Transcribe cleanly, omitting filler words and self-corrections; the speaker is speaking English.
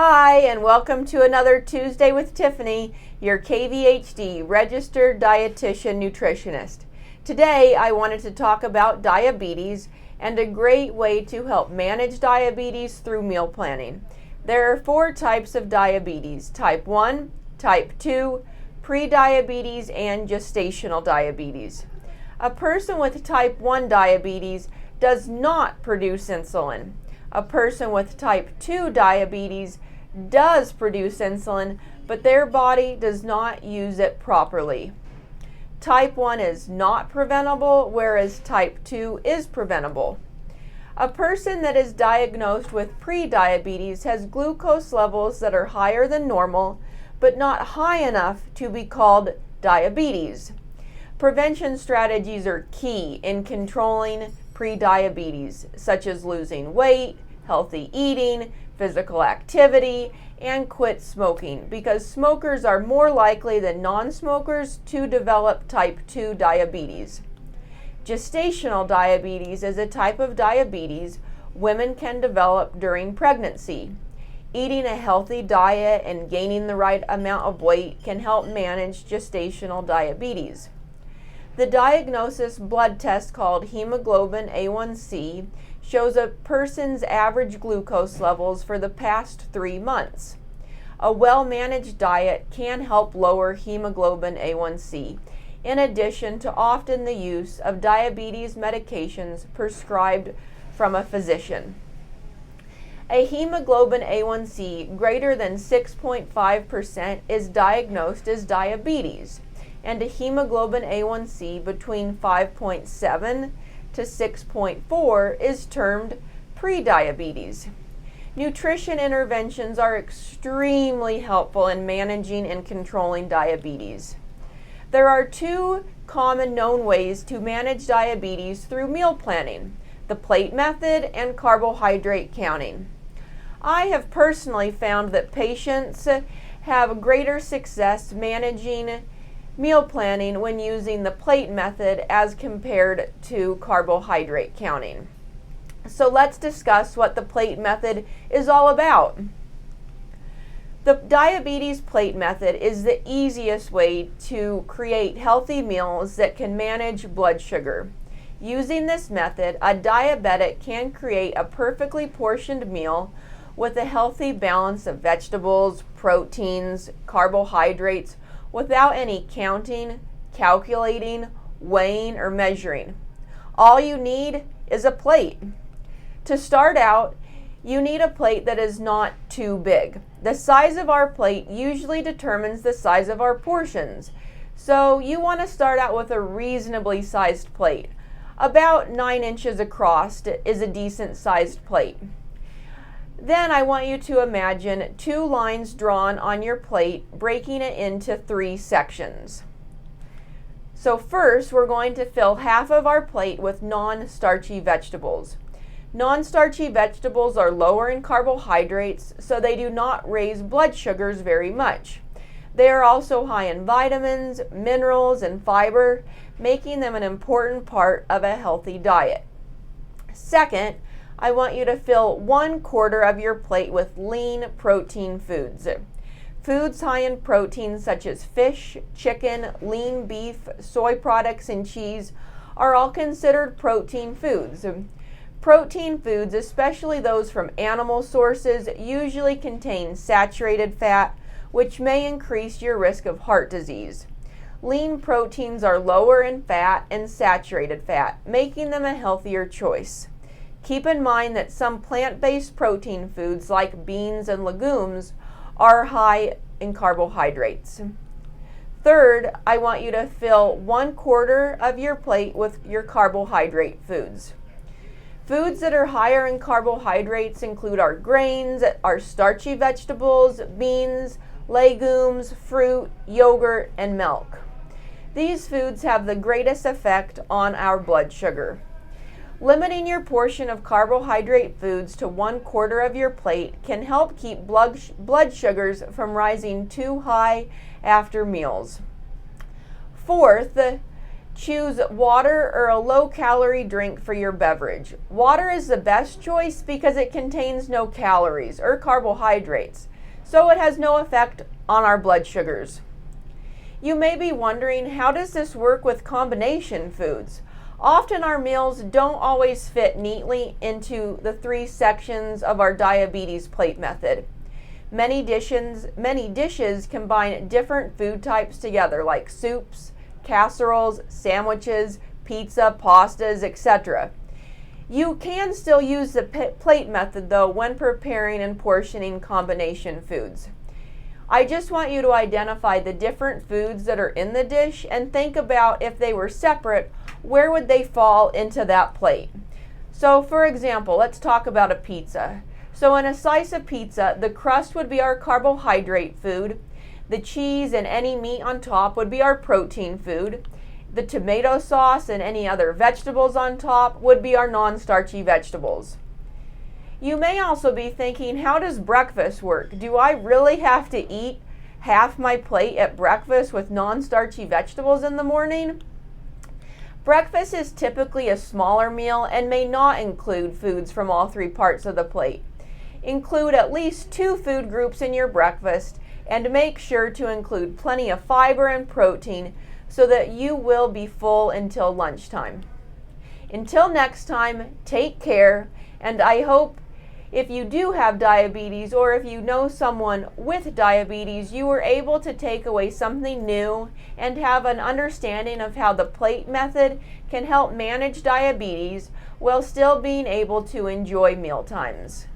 Hi, and welcome to another Tuesday with Tiffany, your KVHD registered dietitian nutritionist. Today, I wanted to talk about diabetes and a great way to help manage diabetes through meal planning. There are 4 types of diabetes: type 1, type 2, prediabetes, and gestational diabetes. A person with type 1 diabetes does not produce insulin. A person with type 2 diabetes does produce insulin, but their body does not use it properly. Type 1 is not preventable, whereas type 2 is preventable. A person that is diagnosed with prediabetes has glucose levels that are higher than normal, but not high enough to be called diabetes. Prevention strategies are key in controlling prediabetes, such as losing weight, healthy eating, physical activity, and quit smoking, because smokers are more likely than non-smokers to develop type 2 diabetes. Gestational diabetes is a type of diabetes women can develop during pregnancy. Eating a healthy diet and gaining the right amount of weight can help manage gestational diabetes. The diagnosis blood test called hemoglobin A1C shows a person's average glucose levels for the past 3 months. A well-managed diet can help lower hemoglobin A1C, in addition to often the use of diabetes medications prescribed from a physician. A hemoglobin A1C greater than 6.5% is diagnosed as diabetes, and a hemoglobin A1C between 5.7 to 6.4 is termed prediabetes. Nutrition interventions are extremely helpful in managing and controlling diabetes. There are 2 common known ways to manage diabetes through meal planning: the plate method and carbohydrate counting. I have personally found that patients have greater success managing meal planning when using the plate method as compared to carbohydrate counting. So let's discuss what the plate method is all about. The diabetes plate method is the easiest way to create healthy meals that can manage blood sugar. Using this method, a diabetic can create a perfectly portioned meal with a healthy balance of vegetables, proteins, carbohydrates, without any counting, calculating, weighing, or measuring. All you need is a plate. To start out, you need a plate that is not too big. The size of our plate usually determines the size of our portions, so you want to start out with a reasonably sized plate. About 9 inches across is a decent sized plate. Then I want you to imagine 2 lines drawn on your plate, breaking it into 3 sections. So first, we're going to fill half of our plate with non-starchy vegetables. Non-starchy vegetables are lower in carbohydrates, so they do not raise blood sugars very much. They are also high in vitamins, minerals, and fiber, making them an important part of a healthy diet. Second, I want you to fill 1/4 of your plate with lean protein foods. Foods high in protein such as fish, chicken, lean beef, soy products, and cheese are all considered protein foods. Protein foods, especially those from animal sources, usually contain saturated fat, which may increase your risk of heart disease. Lean proteins are lower in fat and saturated fat, making them a healthier choice. Keep in mind that some plant-based protein foods like beans and legumes are high in carbohydrates. Third, I want you to fill 1/4 of your plate with your carbohydrate foods. Foods that are higher in carbohydrates include our grains, our starchy vegetables, beans, legumes, fruit, yogurt, and milk. These foods have the greatest effect on our blood sugar. Limiting your portion of carbohydrate foods to 1/4 of your plate can help keep blood sugars from rising too high after meals. Fourth, choose water or a low-calorie drink for your beverage. Water is the best choice because it contains no calories or carbohydrates. so it has no effect on our blood sugars. You may be wondering, how does this work with combination foods? Often our meals don't always fit neatly into the 3 sections of our diabetes plate method. Many dishes combine different food types together, like soups, casseroles, sandwiches, pizza, pastas, etc. You can still use the plate method though when preparing and portioning combination foods. I just want you to identify the different foods that are in the dish and think about, if they were separate, where would they fall into that plate? So for example, let's talk about a pizza. So in a slice of pizza, the crust would be our carbohydrate food, the cheese and any meat on top would be our protein food, the tomato sauce and any other vegetables on top would be our non-starchy vegetables. You may also be thinking, how does breakfast work? Do I really have to eat half my plate at breakfast with non-starchy vegetables in the morning? Breakfast is typically a smaller meal and may not include foods from all 3 parts of the plate. Include at least 2 food groups in your breakfast and make sure to include plenty of fiber and protein so that you will be full until lunchtime. Until next time, take care, and I hope if you do have diabetes, or if you know someone with diabetes, you were able to take away something new and have an understanding of how the plate method can help manage diabetes while still being able to enjoy meal times.